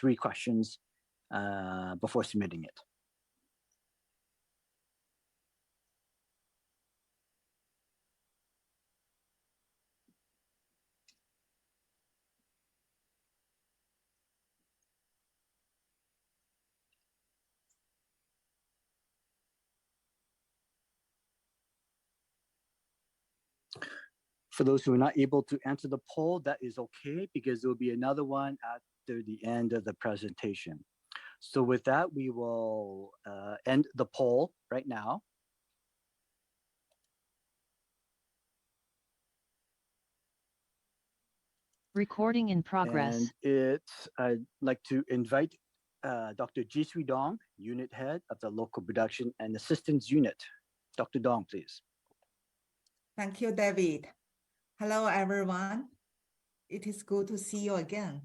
3 questions before submitting it. For those who are not able to answer the poll, that is okay, because there will be another one after the end of the presentation. So with that, we will end the poll right now. Recording in progress. And I'd like to invite Dr. Jisui Dong, Unit Head of the Local Production and Assistance Unit. Dr. Dong, please. Thank you, David. Hello, everyone. It is good to see you again.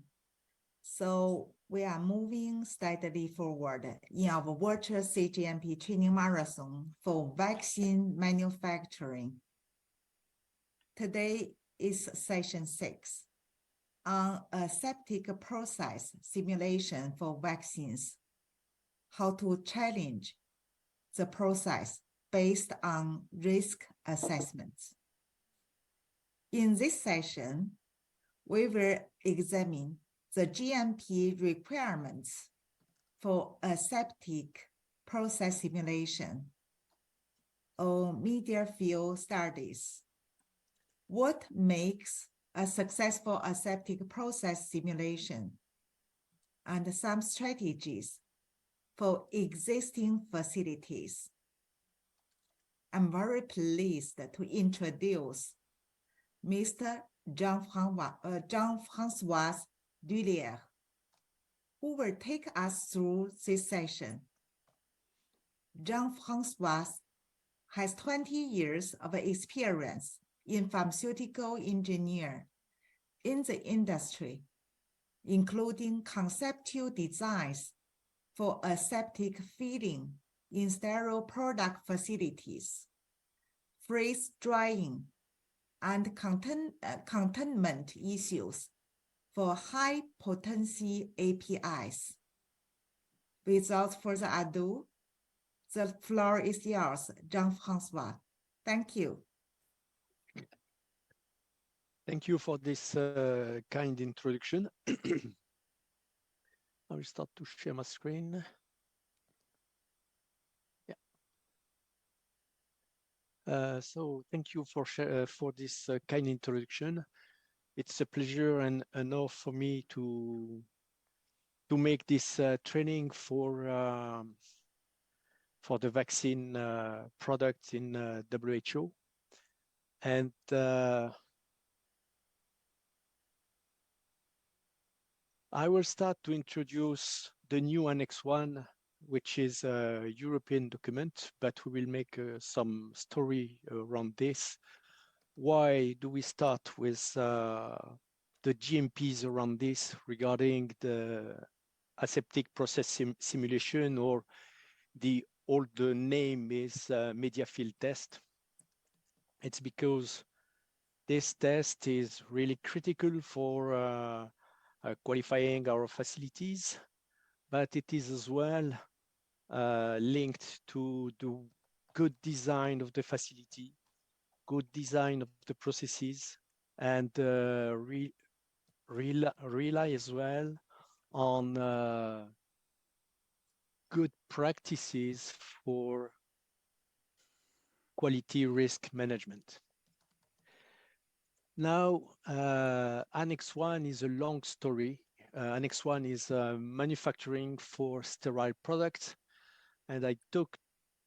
So we are moving steadily forward in our virtual CGMP training marathon for vaccine manufacturing. Today is session 6 on aseptic process simulation for vaccines, how to challenge the process based on risk assessments. In this session, we will examine the GMP requirements for aseptic process simulation or media field studies. What makes a successful aseptic process simulation, and some strategies for existing facilities. I'm very pleased to introduce Mr. Jean-François Dullier, who will take us through this session. Jean-François has 20 years of experience in pharmaceutical engineering in the industry, including conceptual designs for aseptic filling in sterile product facilities, freeze drying, and containment issues for high potency APIs. Without further ado, the floor is yours, Jean-François. Thank you. Thank you for this kind introduction. I will start to share my screen. Yeah. So thank you for this kind introduction. It's a pleasure and an honor for me to make this training for the vaccine product in WHO. And I will start to introduce the new Annex 1, which is a European document, but we will make some story around this. Why do we start with the GMPs around this regarding the aseptic process simulation, or the older name is media field test? It's because this test is really critical for qualifying our facilities, but it is as well linked to the good design of the facility, good design of the processes, and rely as well on good practices for quality risk management. Now, Annex 1 is a long story. Annex 1 is manufacturing for sterile products. And I talked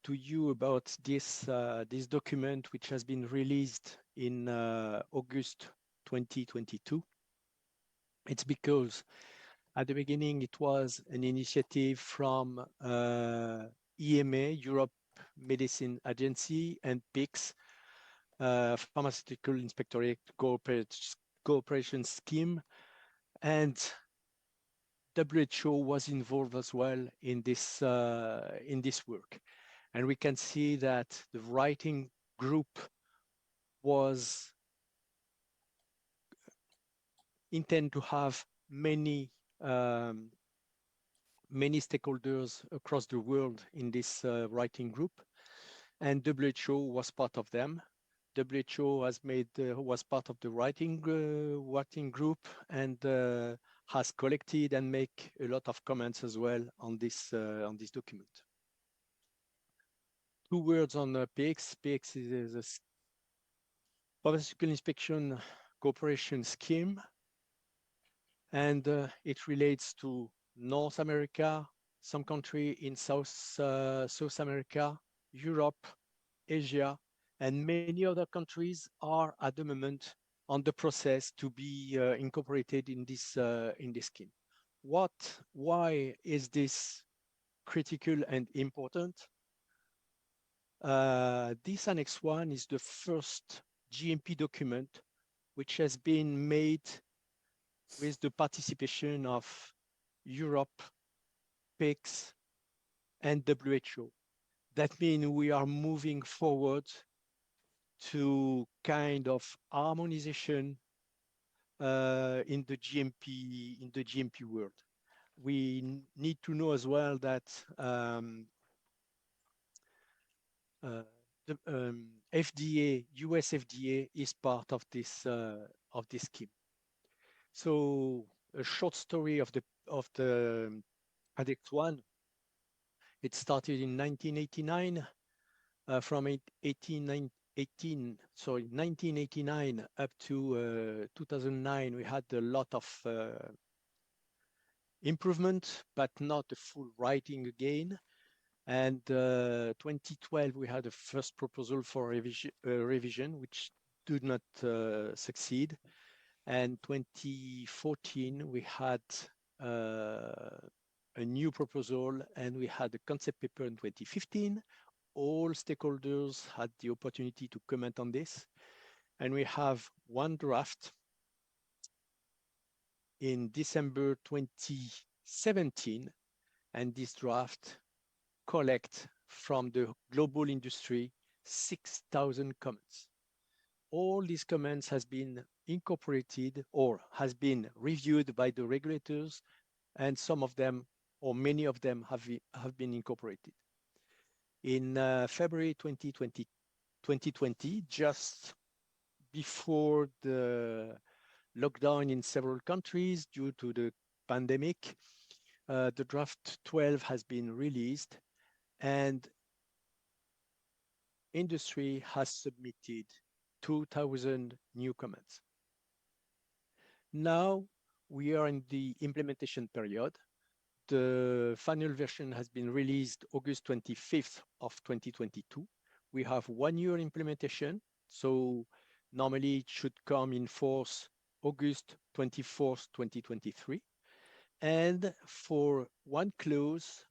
to you about this, this document, which has been released in August 2022. It's because at the beginning, it was an initiative from EMA, Europe Medicine Agency, and PICS, Pharmaceutical Inspectorate Cooperation Scheme, and WHO was involved as well in this work. And we can see that the writing group was intended to have many many stakeholders across the world in this writing group, and WHO was part of them. WHO has was part of the writing group and has collected and make a lot of comments as well on this document. 2 words on PX. PX is a pharmaceutical inspection cooperation scheme, and it relates to North America, some country in South America, Europe, Asia, and many other countries are at the moment on the process to be incorporated in this scheme. Why is this critical and important? This Annex 1 is the first GMP document which has been made with the participation of Europe, PICS, and WHO. That means we are moving forward to kind of harmonization in the GMP world. We need to know as well that the FDA, US FDA, is part of this scheme. So a short story of the Annex 1. It started in 1989. From 1989 up to 2009, we had a lot of improvement, but not the full writing again. And 2012, we had a first proposal for revision, which did not succeed. And 2014, we had a new proposal, and we had a concept paper in 2015. All stakeholders had the opportunity to comment on this. And we have one draft in December 2017, and this draft collect from the global industry 6,000 comments. All these comments has been incorporated or has been reviewed by the regulators, and some of them or many of them have been incorporated. In February 2020, just before the lockdown in several countries due to the pandemic, the draft 12 has been released, and industry has submitted 2,000 new comments. Now we are in the implementation period. The final version has been released August 25th of 2022. We have 1 year implementation, so normally it should come in force August 24th, 2023. And for one clause,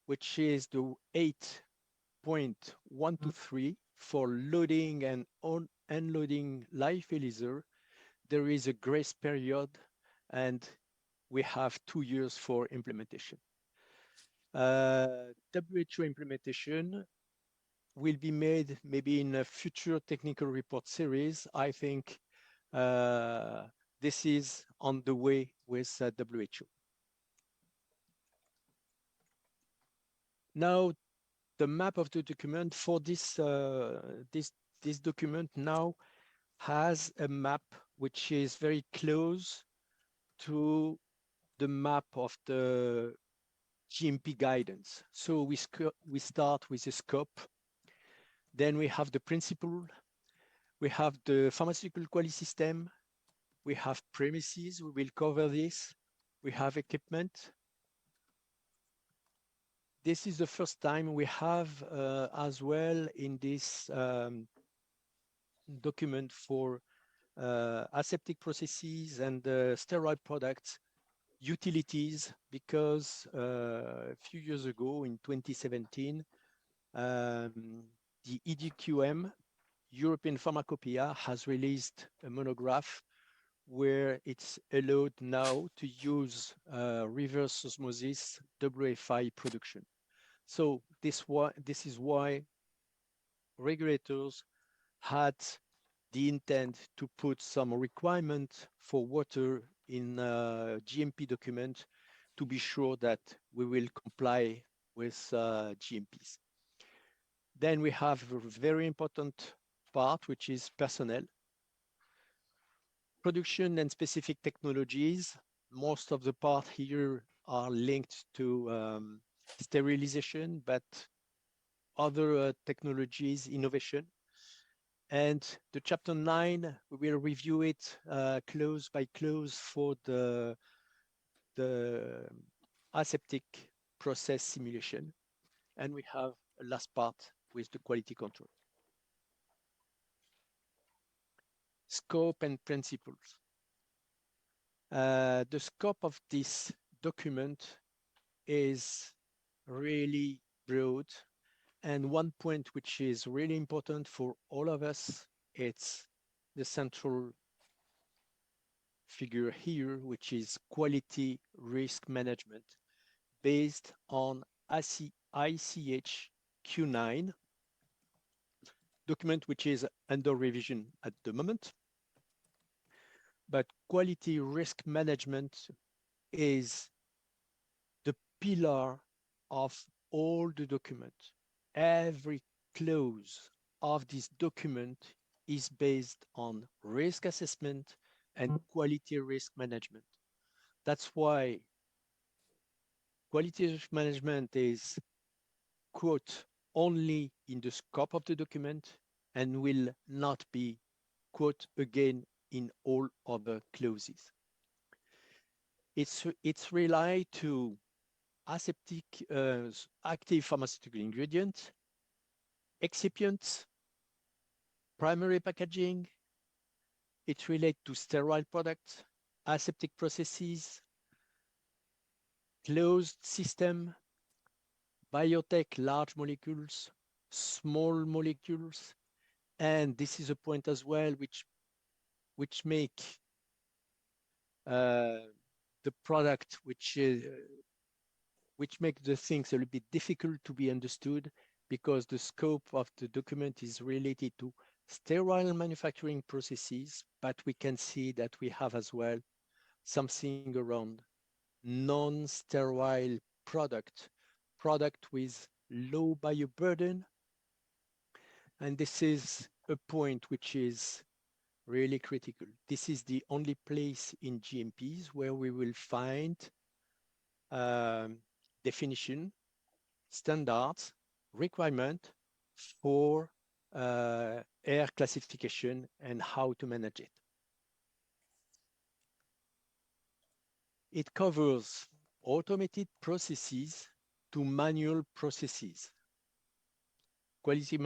which is the 8.123 for loading and unloading live ELISA, there is a grace period, and we have 2 years for implementation. WHO implementation will be made maybe in a future technical report series. I think this is on the way with WHO. Now, the map of the document for this document now has a map which is very close to the map of the GMP guidance. So we start with the scope, then we have the principle, we have the pharmaceutical quality system, we have premises, we will cover this, we have equipment. This is the first time we have as well in this document for aseptic processes and sterile products utilities, because a few years ago in 2017, the EDQM, European Pharmacopoeia, has released a monograph where it's allowed now to use reverse osmosis WFI production. So this is why regulators had the intent to put some requirement for water in GMP document to be sure that we will comply with GMPs. Then we have a very important part, which is personnel. Production and specific technologies. Most of the part here are linked to sterilization, but other technologies, innovation. And the chapter 9, we will review it clause by clause for the aseptic process simulation. And we have a last part with the quality control. Scope and principles. The scope of this document is really broad. And one point which is really important for all of us, it's the central figure here, which is quality risk management based on ICH Q9 document, which is under revision at the moment. But quality risk management is the pillar of all the document. Every clause of this document is based on risk assessment and quality risk management. That's why quality risk management is, quote, only in the scope of the document and will not be, quote, again in all other clauses. It's relied to aseptic active pharmaceutical ingredient, excipients, primary packaging. It relates to sterile products, aseptic processes, closed system, biotech, large molecules, small molecules, and this is a point as well which make the product which make the things a little bit difficult to be understood, because the scope of the document is related to sterile manufacturing processes, but we can see that we have as well something around non-sterile product with low bioburden. And this is a point which is really critical. This is the only place in GMPs where we will find definition, standards, requirement for air classification and how to manage it. It covers automated processes to manual processes. Quality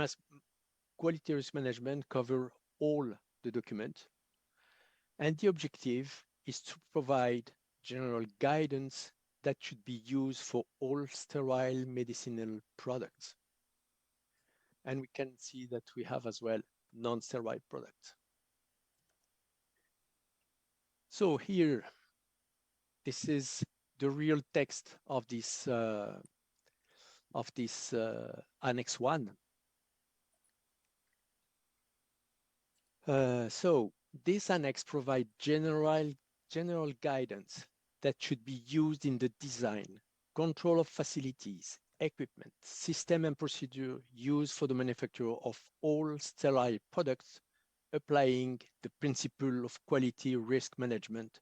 risk management covers all the document, and the objective is to provide general guidance that should be used for all sterile medicinal products. And we can see that we have as well non-sterile products. So here, this is the real text of this Annex 1. So this annex provides general guidance that should be used in the design, control of facilities, equipment, system and procedure used for the manufacture of all sterile products, applying the principle of quality risk management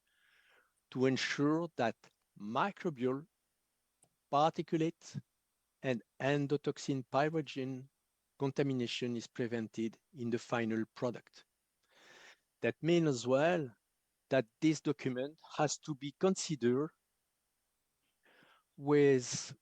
to ensure that microbial, particulate, and endotoxin pyrogen contamination is prevented in the final product. That means as well that this document has to be considered with